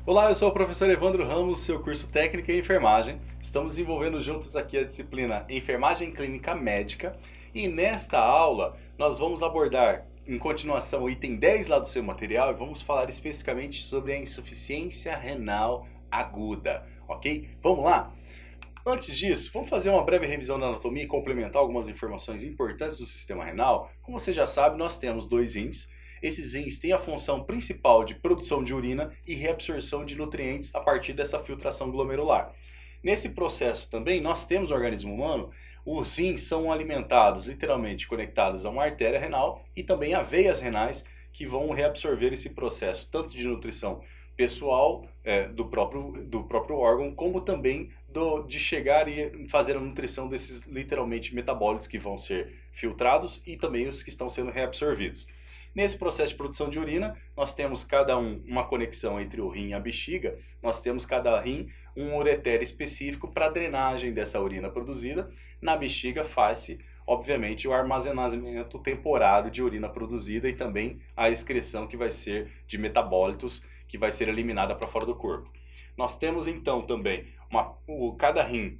Olá, eu sou o professor Evandro Ramos, seu curso técnico em enfermagem. Estamos desenvolvendo juntos aqui a disciplina Enfermagem Clínica Médica e nesta aula nós vamos abordar em continuação o item 10 lá do seu material e vamos falar especificamente sobre a insuficiência renal aguda, ok? Vamos lá? Antes disso, vamos fazer uma breve revisão da anatomia e complementar algumas informações importantes do sistema renal. Como você já sabe, nós temos dois rins. Esses rins têm a função principal de produção de urina e reabsorção de nutrientes a partir dessa filtração glomerular. Nesse processo também, nós temos no organismo humano, os rins são alimentados, literalmente conectados a uma artéria renal e também a veias renais que vão reabsorver esse processo, tanto de nutrição pessoal do próprio órgão, como também de chegar e fazer a nutrição desses, literalmente, metabólitos que vão ser filtrados e também os que estão sendo reabsorvidos. Nesse processo de produção de urina, nós temos cada uma conexão entre o rim e a bexiga, nós temos cada rim um ureter específico para a drenagem dessa urina produzida. Na bexiga faz-se, obviamente, o armazenamento temporário de urina produzida e também a excreção que vai ser de metabólitos que vai ser eliminada para fora do corpo. Nós temos então também cada rim,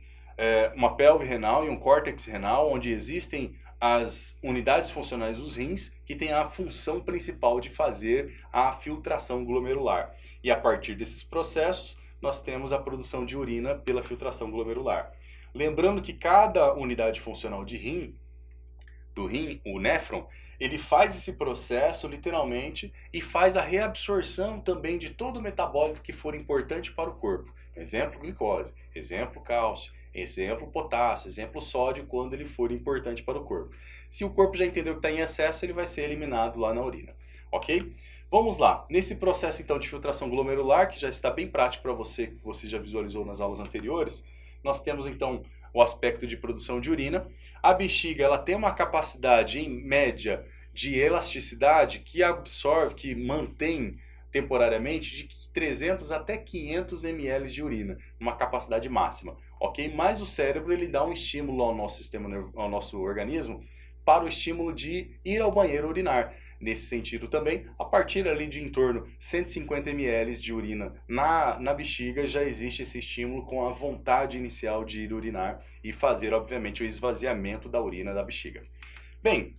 uma pelve renal e um córtex renal, onde existem as unidades funcionais dos rins, que têm a função principal de fazer a filtração glomerular. E a partir desses processos, nós temos a produção de urina pela filtração glomerular. Lembrando que cada unidade funcional do rim, o néfron, ele faz esse processo literalmente e faz a reabsorção também de todo o metabólito que for importante para o corpo. Exemplo, glicose, exemplo, cálcio, exemplo, potássio, exemplo, sódio, quando ele for importante para o corpo. Se o corpo já entendeu que está em excesso, ele vai ser eliminado lá na urina, ok? Vamos lá, nesse processo então de filtração glomerular, que já está bem prático para você, que você já visualizou nas aulas anteriores, nós temos então o aspecto de produção de urina. A bexiga, ela tem uma capacidade em média de elasticidade que absorve, que mantém temporariamente de 300 até 500 ml de urina, uma capacidade máxima, ok? Mas o cérebro, ele dá um estímulo ao nosso sistema, ao nosso organismo, para o estímulo de ir ao banheiro urinar. Nesse sentido também, a partir ali de em torno 150 ml de urina na bexiga, já existe esse estímulo com a vontade inicial de ir urinar e fazer, obviamente, o esvaziamento da urina da bexiga. Bem,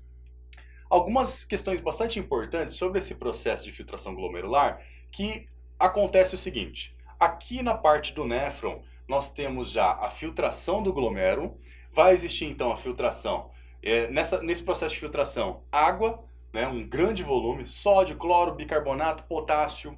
algumas questões bastante importantes sobre esse processo de filtração glomerular, que acontece o seguinte: aqui na parte do néfron, nós temos já a filtração do glomérulo, vai existir então a filtração, nesse processo de filtração, água, né, um grande volume, sódio, cloro, bicarbonato, potássio,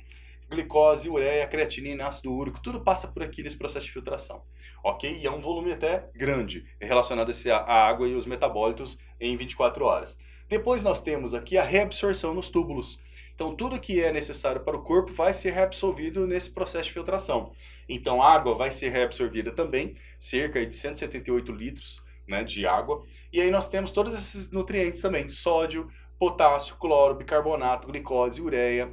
glicose, ureia, creatinina, ácido úrico, tudo passa por aqui nesse processo de filtração, ok? E é um volume até grande, relacionado à água e os metabólitos em 24 horas. Depois nós temos aqui a reabsorção nos túbulos. Então tudo que é necessário para o corpo vai ser reabsorvido nesse processo de filtração. Então a água vai ser reabsorvida também, cerca de 178 litros, né, de água. E aí nós temos todos esses nutrientes também, sódio, potássio, cloro, bicarbonato, glicose, ureia,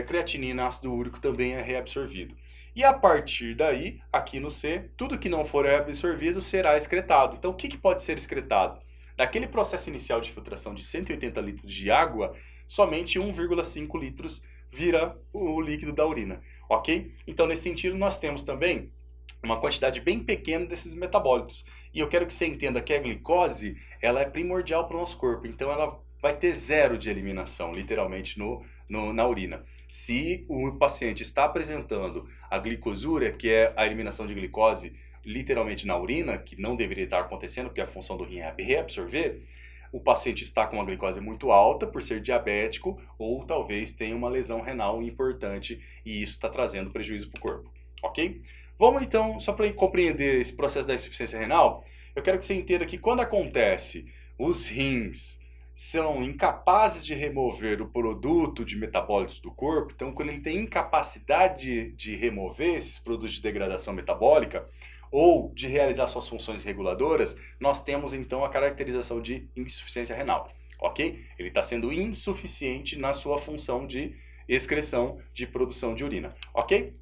creatinina, ácido úrico também é reabsorvido. E a partir daí, aqui no C, tudo que não for reabsorvido será excretado. Então o que pode ser excretado? Daquele processo inicial de filtração de 180 litros de água, somente 1,5 litros vira o líquido da urina, ok? Então, nesse sentido, nós temos também uma quantidade bem pequena desses metabólitos. E eu quero que você entenda que a glicose, ela é primordial para o nosso corpo, então ela vai ter zero de eliminação, literalmente, na urina. Se o paciente está apresentando a glicosúria, que é a eliminação de glicose, literalmente na urina, que não deveria estar acontecendo, porque a função do rim é reabsorver, o paciente está com uma glicose muito alta por ser diabético ou talvez tenha uma lesão renal importante e isso está trazendo prejuízo para o corpo, ok? Vamos então, só para compreender esse processo da insuficiência renal, eu quero que você entenda que quando acontece, os rins são incapazes de remover o produto de metabólitos do corpo, então quando ele tem incapacidade de remover esses produtos de degradação metabólica, ou de realizar suas funções reguladoras, nós temos então a caracterização de insuficiência renal, ok? Ele está sendo insuficiente na sua função de excreção de produção de urina, ok?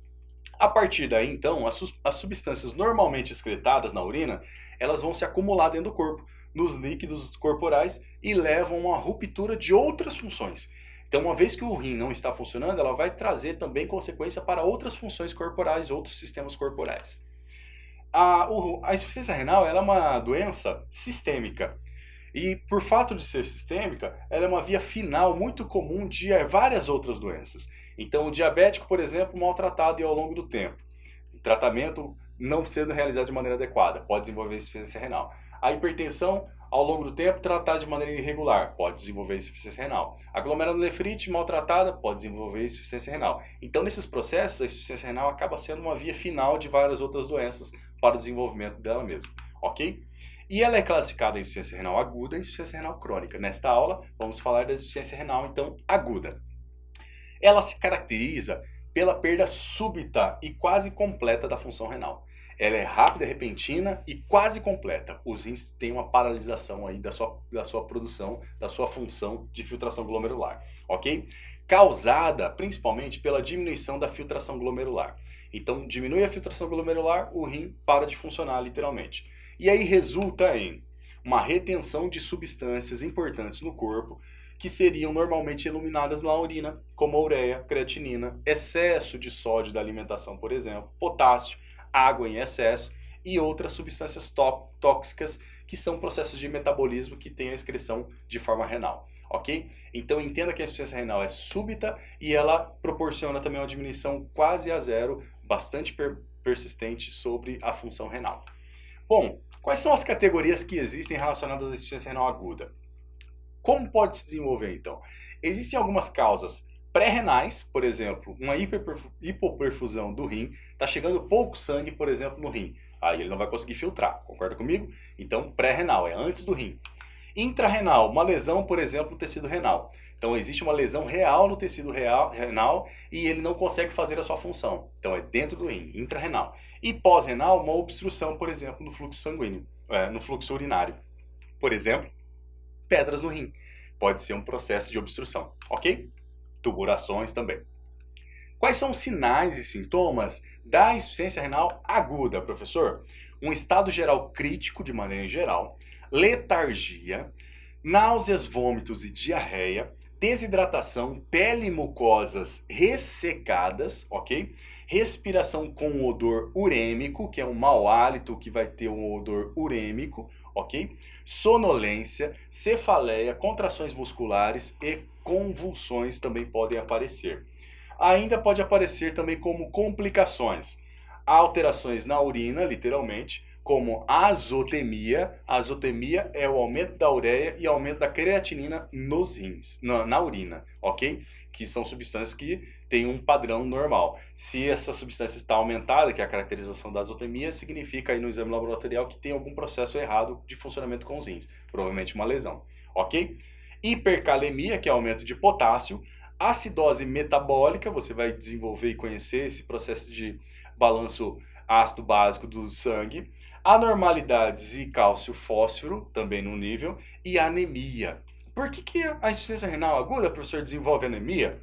A partir daí, então, as substâncias normalmente excretadas na urina, elas vão se acumular dentro do corpo, nos líquidos corporais e levam a uma ruptura de outras funções. Então, uma vez que o rim não está funcionando, ela vai trazer também consequência para outras funções corporais, outros sistemas corporais. A insuficiência renal ela é uma doença sistêmica. E por fato de ser sistêmica, ela é uma via final muito comum de várias outras doenças. Então, o diabético, por exemplo, maltratado e ao longo do tempo, o tratamento não sendo realizado de maneira adequada, pode desenvolver insuficiência renal. A hipertensão, ao longo do tempo, tratada de maneira irregular, pode desenvolver insuficiência renal. A glomerulonefrite maltratada pode desenvolver insuficiência renal. Então, nesses processos, a insuficiência renal acaba sendo uma via final de várias outras doenças para o desenvolvimento dela mesma, ok? E ela é classificada em insuficiência renal aguda e insuficiência renal crônica. Nesta aula, vamos falar da insuficiência renal, então, aguda. Ela se caracteriza pela perda súbita e quase completa da função renal. Ela é rápida, repentina e quase completa. Os rins têm uma paralisação aí da sua produção, da sua função de filtração glomerular, ok? Causada principalmente pela diminuição da filtração glomerular. Então, diminui a filtração glomerular, o rim para de funcionar literalmente. E aí resulta em uma retenção de substâncias importantes no corpo que seriam normalmente eliminadas na urina, como a ureia, creatinina, excesso de sódio da alimentação, por exemplo, potássio, água em excesso e outras substâncias tóxicas que são processos de metabolismo que têm a excreção de forma renal, ok? Então entenda que a insuficiência renal é súbita e ela proporciona também uma diminuição quase a zero, bastante persistente sobre a função renal. Bom, quais são as categorias que existem relacionadas à insuficiência renal aguda? Como pode se desenvolver então? Existem algumas causas pré-renais, por exemplo, uma hipoperfusão do rim, está chegando pouco sangue, por exemplo, no rim. Aí ele não vai conseguir filtrar, concorda comigo? Então, pré-renal, é antes do rim. Intrarrenal, uma lesão, por exemplo, no tecido renal. Então, existe uma lesão real no tecido renal e ele não consegue fazer a sua função. Então, é dentro do rim, intrarrenal. E pós-renal, uma obstrução, por exemplo, no fluxo sanguíneo, no fluxo urinário. Por exemplo, pedras no rim. Pode ser um processo de obstrução, ok? Tubulações também. Quais são os sinais e sintomas da insuficiência renal aguda, professor? Um estado geral crítico, de maneira geral, letargia, náuseas, vômitos e diarreia, desidratação, pele e mucosas ressecadas, ok? Respiração com odor urêmico, que é um mau hálito que vai ter um odor urêmico, ok? Sonolência, cefaleia, contrações musculares e convulsões também podem aparecer. Ainda pode aparecer também como complicações, alterações na urina, literalmente, como azotemia. A azotemia é o aumento da ureia e aumento da creatinina nos rins, na urina, ok? Que são substâncias que têm um padrão normal. Se essa substância está aumentada, que é a caracterização da azotemia, significa aí no exame laboratorial que tem algum processo errado de funcionamento com os rins, provavelmente uma lesão, ok? Hipercalemia, que é aumento de potássio. Acidose metabólica, você vai desenvolver e conhecer esse processo de balanço ácido básico do sangue. Anormalidades e cálcio fósforo, também no nível, e anemia. Por que a insuficiência renal aguda, professor, desenvolve anemia?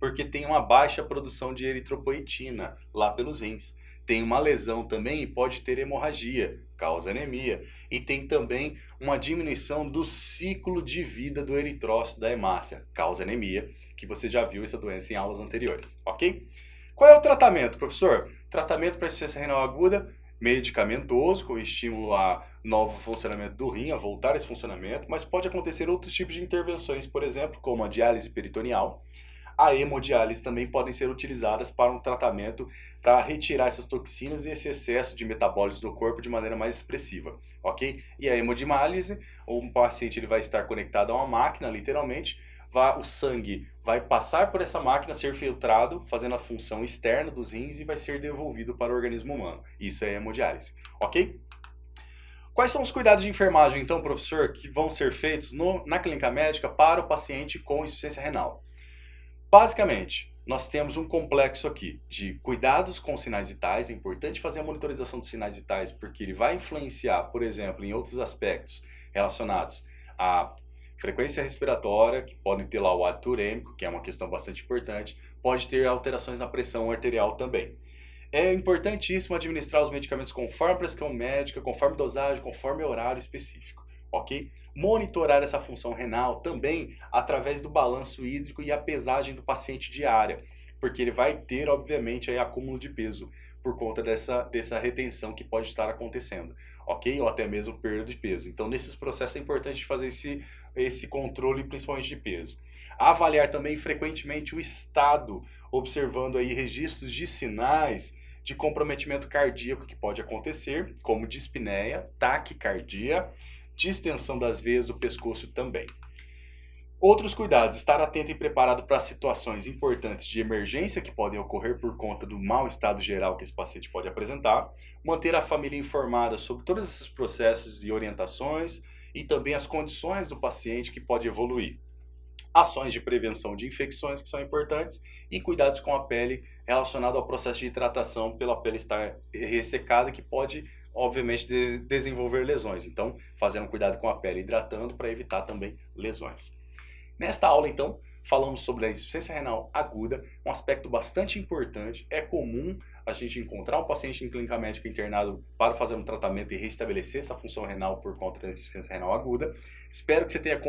Porque tem uma baixa produção de eritropoetina lá pelos rins. Tem uma lesão também e pode ter hemorragia, causa anemia. E tem também uma diminuição do ciclo de vida do eritrócito da hemácia, causa anemia, que você já viu essa doença em aulas anteriores, ok? Qual é o tratamento, professor? Tratamento para insuficiência renal aguda, medicamentoso, com estímulo a novo funcionamento do rim, a voltar a esse funcionamento, mas pode acontecer outros tipos de intervenções, por exemplo, como a diálise peritoneal. A hemodiálise também podem ser utilizadas para um tratamento para retirar essas toxinas e esse excesso de metabólitos do corpo de maneira mais expressiva, ok? E a hemodiálise, um paciente ele vai estar conectado a uma máquina, literalmente, o sangue vai passar por essa máquina, ser filtrado, fazendo a função externa dos rins e vai ser devolvido para o organismo humano. Isso é hemodiálise, ok? Quais são os cuidados de enfermagem, então, professor, que vão ser feitos na clínica médica para o paciente com insuficiência renal? Basicamente, nós temos um complexo aqui de cuidados com sinais vitais. É importante fazer a monitorização dos sinais vitais porque ele vai influenciar, por exemplo, em outros aspectos relacionados a frequência respiratória, que podem ter lá o hábito urêmico, que é uma questão bastante importante, pode ter alterações na pressão arterial também. É importantíssimo administrar os medicamentos conforme a prescrição médica, conforme dosagem, conforme horário específico, ok? Monitorar essa função renal também através do balanço hídrico e a pesagem do paciente diária, porque ele vai ter, obviamente, aí acúmulo de peso por conta dessa retenção que pode estar acontecendo, ok? Ou até mesmo perda de peso. Então, nesses processos é importante fazer esse controle, principalmente de peso. Avaliar também frequentemente o estado, observando aí registros de sinais de comprometimento cardíaco que pode acontecer, como dispneia, taquicardia, distensão das veias do pescoço também. Outros cuidados: estar atento e preparado para situações importantes de emergência que podem ocorrer por conta do mau estado geral que esse paciente pode apresentar, manter a família informada sobre todos esses processos e orientações e também as condições do paciente que pode evoluir. Ações de prevenção de infecções que são importantes e cuidados com a pele relacionado ao processo de hidratação pela pele estar ressecada que pode, obviamente, desenvolver lesões. Então, fazendo cuidado com a pele, hidratando para evitar também lesões. Nesta aula, então, falamos sobre a insuficiência renal aguda, um aspecto bastante importante. É comum a gente encontrar um paciente em clínica médica internado para fazer um tratamento e restabelecer essa função renal por conta da insuficiência renal aguda. Espero que você tenha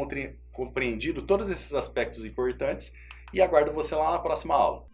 compreendido todos esses aspectos importantes e aguardo você lá na próxima aula.